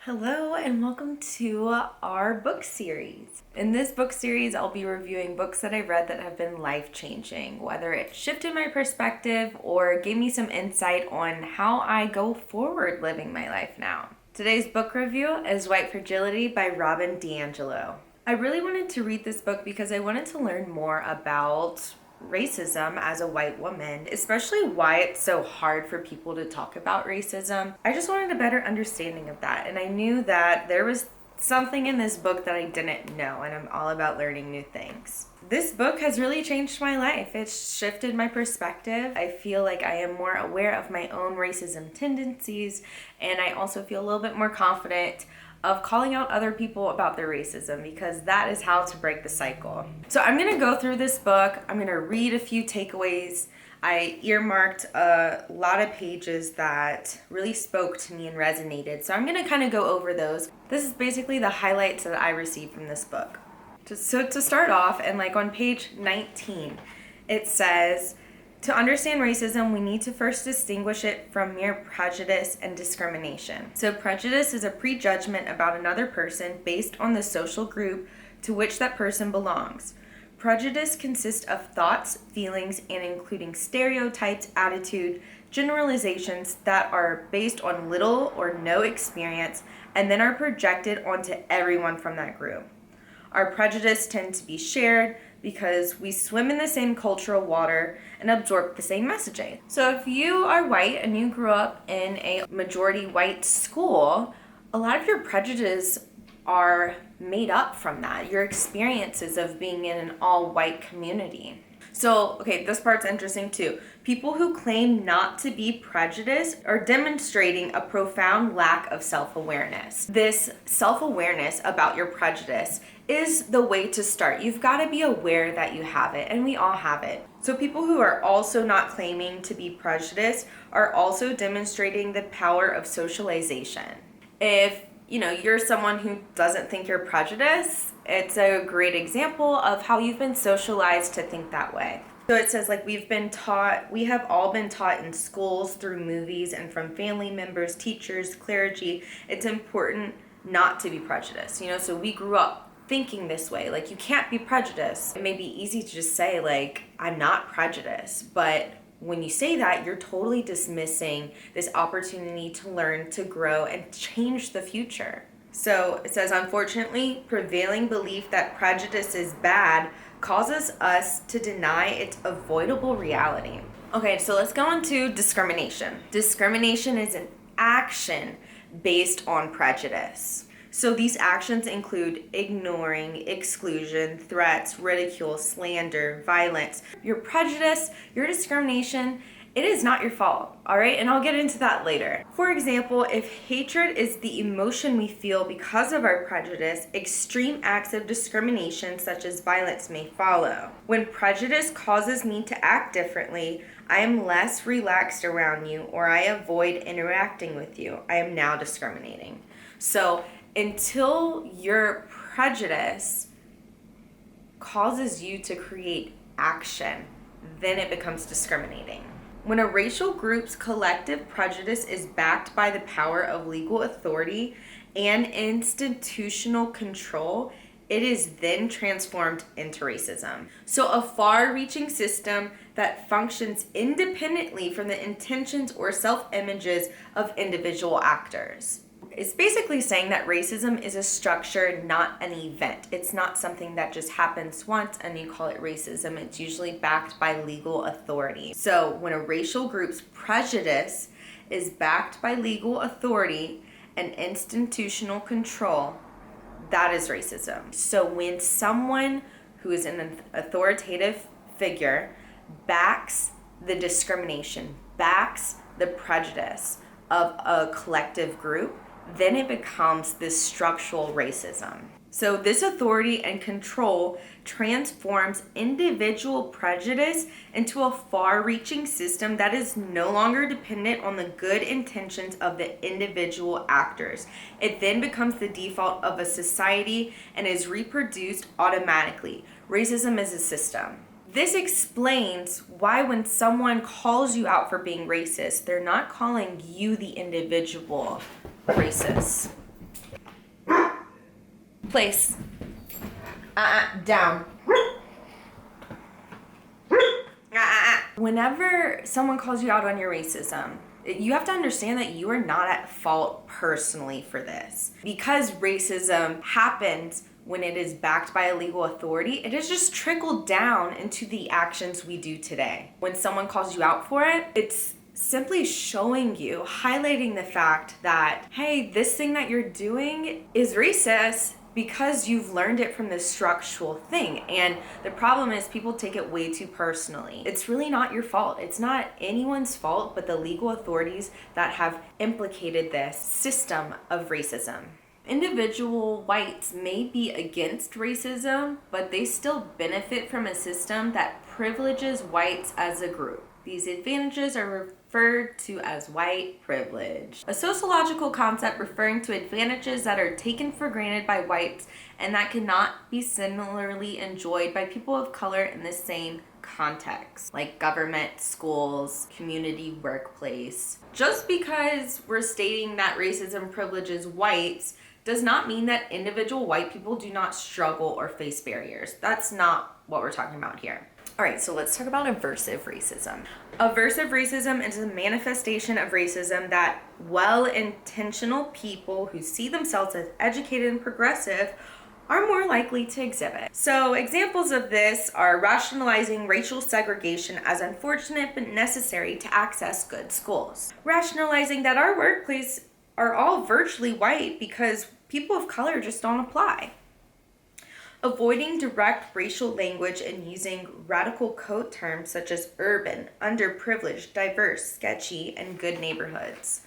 Hello and welcome to our book series. In this book series, I'll be reviewing books that I've read that have been life-changing, whether it shifted my perspective or gave me some insight on how I go forward living my life now. Today's book review is White Fragility by Robin Diangelo. I really wanted to read this book because I wanted to learn more about racism as a white woman, especially why it's so hard for people to talk about racism. I just wanted a better understanding of that, and I knew that there was something in this book that I didn't know, and I'm all about learning new things. This book has really changed my life. It's shifted my perspective. I feel like I am more aware of my own racism tendencies, and I also feel a little bit more confident of calling out other people about their racism, because that is how to break the cycle. So I'm going to go through this book. I'm going to read a few takeaways. I earmarked a lot of pages that really spoke to me and resonated. So I'm going to kind of go over those. This is basically the highlights that I received from this book. So to start off, and like on page 19, it says, to understand racism, we need to first distinguish it from mere prejudice and discrimination. So prejudice is a prejudgment about another person based on the social group to which that person belongs. Prejudice consists of thoughts, feelings, and including stereotypes, attitude, generalizations that are based on little or no experience and then are projected onto everyone from that group. Our prejudice tend to be shared because we swim in the same cultural water and absorb the same messaging. So if you are white and you grew up in a majority white school, a lot of your prejudices are made up from that, your experiences of being in an all-white community. So, okay, this part's interesting too. People who claim not to be prejudiced are demonstrating a profound lack of self-awareness. This self-awareness about your prejudice is the way to start. You've got to be aware that you have it, and we all have it. So people who are also not claiming to be prejudiced are also demonstrating the power of socialization. If you're someone who doesn't think you're prejudiced, it's a great example of how you've been socialized to think that way. So it says, we have all been taught in schools, through movies, and from family members, teachers, clergy, it's important not to be prejudiced. So we grew up thinking this way, you can't be prejudiced. It may be easy to just say, I'm not prejudiced, but when you say that, you're totally dismissing this opportunity to learn, to grow, and change the future. So it says, unfortunately, prevailing belief that prejudice is bad causes us to deny its avoidable reality. Okay, so let's go on to discrimination. Discrimination is an action based on prejudice. So these actions include ignoring, exclusion, threats, ridicule, slander, violence. Your prejudice, your discrimination, it is not your fault, all right? And I'll get into that later. For example, if hatred is the emotion we feel because of our prejudice, extreme acts of discrimination such as violence may follow. When prejudice causes me to act differently, I am less relaxed around you, or I avoid interacting with you. I am now discriminating. So until your prejudice causes you to create action, then it becomes discriminating. When a racial group's collective prejudice is backed by the power of legal authority and institutional control, it is then transformed into racism. So a far-reaching system that functions independently from the intentions or self-images of individual actors. It's basically saying that racism is a structure, not an event. It's not something that just happens once and you call it racism. It's usually backed by legal authority. So when a racial group's prejudice is backed by legal authority and institutional control, that is racism. So when someone who is an authoritative figure backs the discrimination, backs the prejudice of a collective group, then it becomes this structural racism. So this authority and control transforms individual prejudice into a far-reaching system that is no longer dependent on the good intentions of the individual actors. It then becomes the default of a society and is reproduced automatically. Racism is a system. This explains why when someone calls you out for being racist, they're not calling you, the individual, racist. Place. Down. Whenever someone calls you out on your racism, you have to understand that you are not at fault personally for this. Because racism happens when it is backed by a legal authority, it has just trickled down into the actions we do today. When someone calls you out for it, it's simply showing you, highlighting the fact that, hey, this thing that you're doing is racist because you've learned it from this structural thing. And the problem is people take it way too personally. It's really not your fault. It's not anyone's fault but the legal authorities that have implicated this system of racism. Individual whites may be against racism, but they still benefit from a system that privileges whites as a group. These advantages are referred to as white privilege, a sociological concept referring to advantages that are taken for granted by whites and that cannot be similarly enjoyed by people of color in the same context, like government, schools, community, workplace. Just because we're stating that racism privileges whites does not mean that individual white people do not struggle or face barriers. That's not what we're talking about here. All right, so let's talk about aversive racism. Aversive racism is a manifestation of racism that well-intentional people who see themselves as educated and progressive are more likely to exhibit. So examples of this are rationalizing racial segregation as unfortunate but necessary to access good schools. Rationalizing that our workplace are all virtually white because people of color just don't apply. Avoiding direct racial language and using radical code terms such as urban, underprivileged, diverse, sketchy, and good neighborhoods.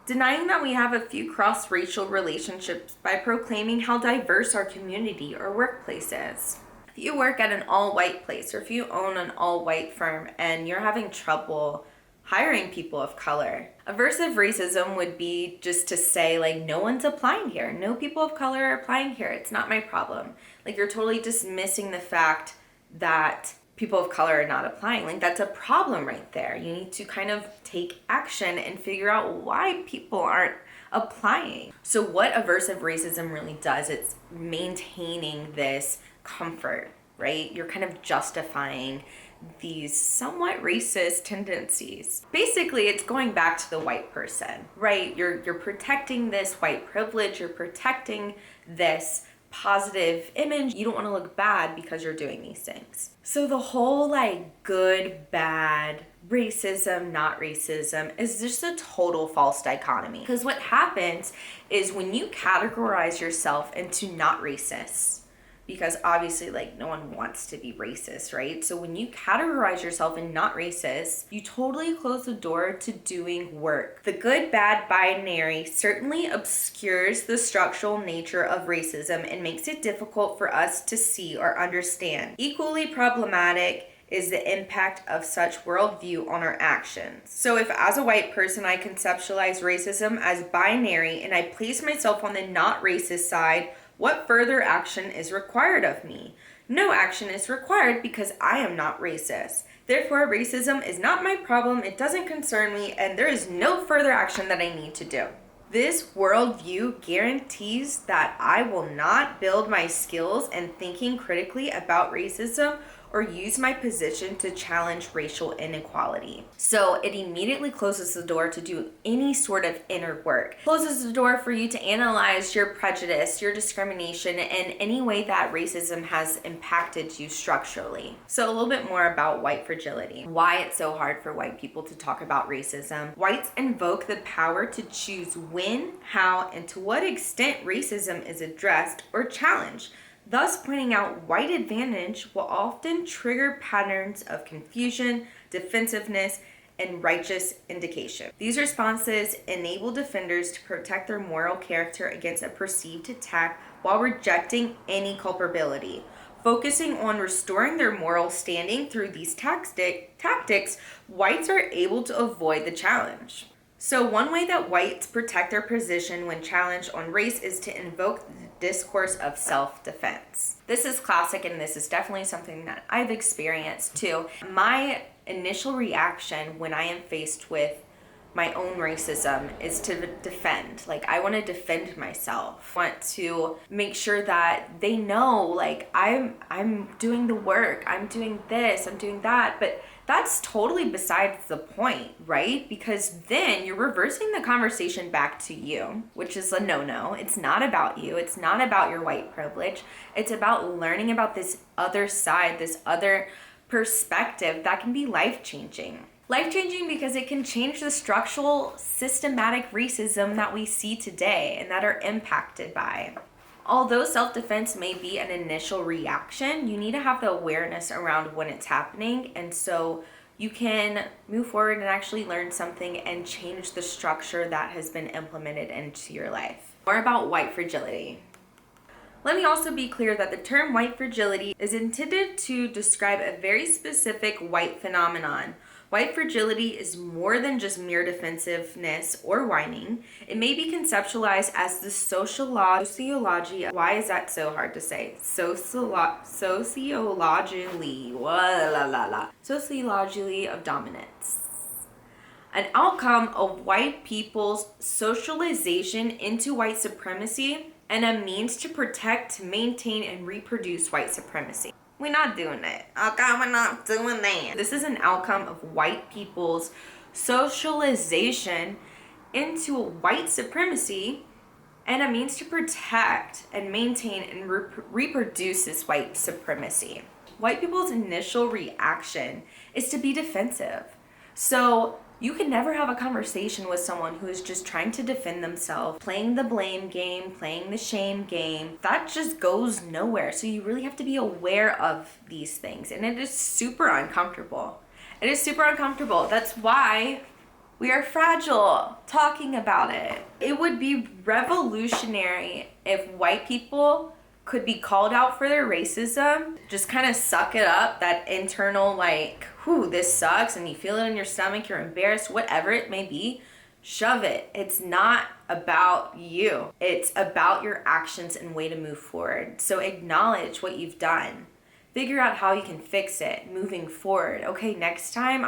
Denying that we have a few cross-racial relationships by proclaiming how diverse our community or workplace is. If you work at an all-white place or if you own an all-white firm and you're having trouble hiring people of color, aversive racism would be just to say, like, no one's applying here. No people of color are applying here. It's not my problem. Like, you're totally dismissing the fact that people of color are not applying. Like, that's a problem right there. You need to kind of take action and figure out why people aren't applying. So what aversive racism really does, it's maintaining this comfort, right? You're kind of justifying these somewhat racist tendencies. Basically, it's going back to the white person, right? You're protecting this white privilege, you're protecting this positive image. You don't want to look bad because you're doing these things. So the whole like good, bad, racism, not racism is just a total false dichotomy. Because what happens is when you categorize yourself into not racist, because obviously like no one wants to be racist, right? So when you categorize yourself in not racist, you totally close the door to doing work. The good bad binary certainly obscures the structural nature of racism and makes it difficult for us to see or understand. Equally problematic is the impact of such worldview on our actions. So if as a white person I conceptualize racism as binary and I place myself on the not racist side, what further action is required of me? No action is required because I am not racist. Therefore, racism is not my problem, it doesn't concern me, and there is no further action that I need to do. This worldview guarantees that I will not build my skills in thinking critically about racism or use my position to challenge racial inequality. So it immediately closes the door to do any sort of inner work. Closes the door for you to analyze your prejudice, your discrimination, and any way that racism has impacted you structurally. So a little bit more about white fragility. Why it's so hard for white people to talk about racism. Whites invoke the power to choose when, how, and to what extent racism is addressed or challenged. Thus, pointing out white advantage will often trigger patterns of confusion, defensiveness, and righteous indication. These responses enable defenders to protect their moral character against a perceived attack while rejecting any culpability. Focusing on restoring their moral standing through these tactics, whites are able to avoid the challenge. So one way that whites protect their position when challenged on race is to invoke the discourse of self-defense. This is classic, and this is definitely something that I've experienced too. My initial reaction when I am faced with my own racism is to defend. Like, I want to defend myself. I want to make sure that they know, like, I'm doing the work, I'm doing this, I'm doing that. But that's totally besides the point, right? Because then you're reversing the conversation back to you, which is a no-no. It's not about you. It's not about your white privilege. It's about learning about this other side, this other perspective that can be life-changing. Life-changing because it can change the structural, systematic racism that we see today and that are impacted by. Although self-defense may be an initial reaction, you need to have the awareness around when it's happening, and so you can move forward and actually learn something and change the structure that has been implemented into your life. More about white fragility. Let me also be clear that the term white fragility is intended to describe a very specific white phenomenon. White fragility is more than just mere defensiveness or whining. It may be conceptualized as the sociology. Why is that so hard to say? Sociologically of dominance. An outcome of white people's socialization into white supremacy and a means to protect, maintain, and reproduce white supremacy. We're not doing that. Okay, we're not doing that. This is an outcome of white people's socialization into white supremacy and a means to protect and maintain and reproduce this white supremacy. White people's initial reaction is to be defensive. So you can never have a conversation with someone who is just trying to defend themselves, playing the blame game, playing the shame game. That just goes nowhere. So you really have to be aware of these things. And it is super uncomfortable. It is super uncomfortable. That's why we are fragile talking about it. It would be revolutionary if white people could be called out for their racism, just kind of suck it up, that internal like, whew, this sucks, and you feel it in your stomach, you're embarrassed, whatever it may be, shove it. It's not about you. It's about your actions and way to move forward. So acknowledge what you've done. Figure out how you can fix it moving forward. Okay, next time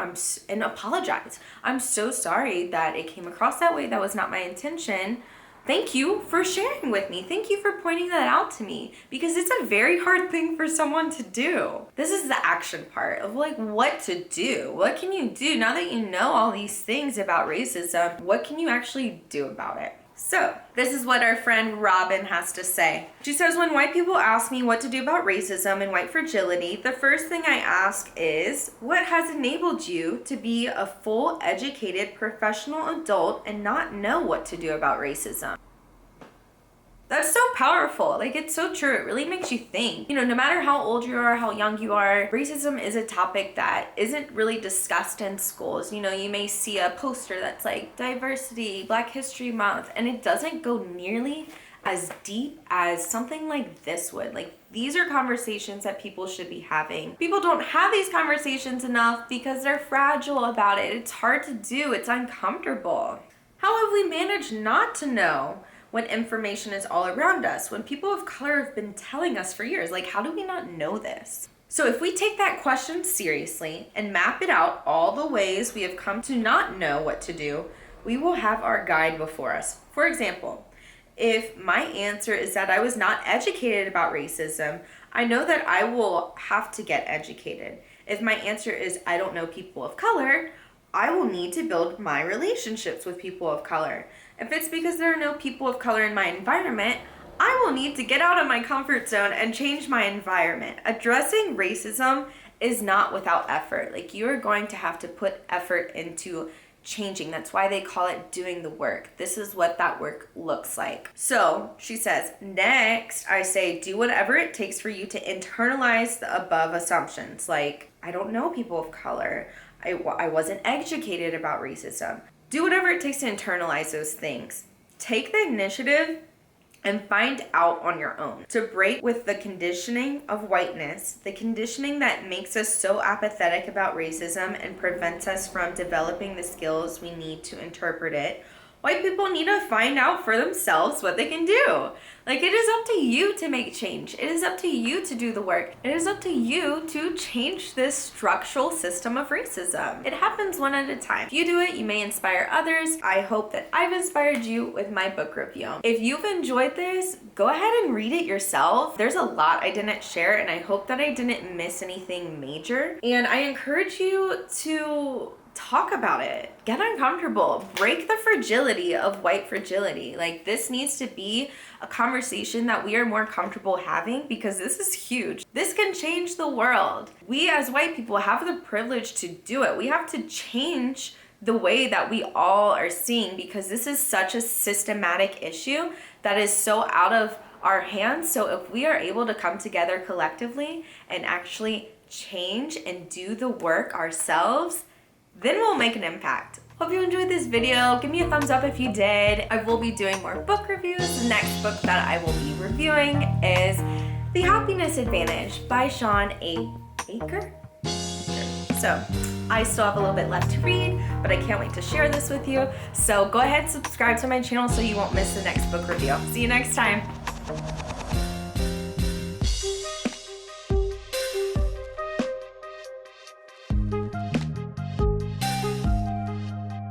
and apologize. I'm so sorry that it came across that way. That was not my intention. Thank you for sharing with me. Thank you for pointing that out to me, because it's a very hard thing for someone to do. This is the action part of like what to do. What can you do now that you know all these things about racism? What can you actually do about it? So this is what our friend Robin has to say. She says, when white people ask me what to do about racism and white fragility, the first thing I ask is, what has enabled you to be a full, educated, professional adult and not know what to do about racism? That's so powerful. Like, it's so true. It really makes you think. You know, no matter how old you are, how young you are, racism is a topic that isn't really discussed in schools. You know, you may see a poster that's like diversity, Black History Month, and it doesn't go nearly as deep as something like this would. Like, these are conversations that people should be having. People don't have these conversations enough because they're fragile about it. It's hard to do. It's uncomfortable. How have we managed not to know when information is all around us, when people of color have been telling us for years? Like, how do we not know this? So if we take that question seriously and map it out, all the ways we have come to not know what to do, we will have our guide before us. For example, if my answer is that I was not educated about racism, I know that I will have to get educated. If my answer is I don't know people of color, I will need to build my relationships with people of color. If it's because there are no people of color in my environment, I will need to get out of my comfort zone and change my environment. Addressing racism is not without effort. Like, you are going to have to put effort into changing. That's why they call it doing the work. This is what that work looks like. So she says, next, I say, do whatever it takes for you to internalize the above assumptions. Like, I don't know people of color. I wasn't educated about racism. Do whatever it takes to internalize those things. Take the initiative and find out on your own. To break with the conditioning of whiteness, the conditioning that makes us so apathetic about racism and prevents us from developing the skills we need to interpret it, White people need to find out for themselves what they can do. Like, it is up to you to make change. It is up to you to do the work. It is up to you to change this structural system of racism. It happens one at a time. If you do it, you may inspire others. I hope that I've inspired you with my book review. If you've enjoyed this, go ahead and read it yourself. There's a lot I didn't share, and I hope that I didn't miss anything major. And I encourage you to talk about it. Get uncomfortable. Break the fragility of white fragility. Like, this needs to be a conversation that we are more comfortable having, because this is huge. This can change the world. We as white people have the privilege to do it. We have to change the way that we all are seeing, because this is such a systematic issue that is so out of our hands. So if we are able to come together collectively and actually change and do the work ourselves, then we'll make an impact. Hope you enjoyed this video. Give me a thumbs up if you did. I will be doing more book reviews. The next book that I will be reviewing is The Happiness Advantage by Shawn Achor. So I still have a little bit left to read, but I can't wait to share this with you. So go ahead and subscribe to my channel so you won't miss the next book review. See you next time.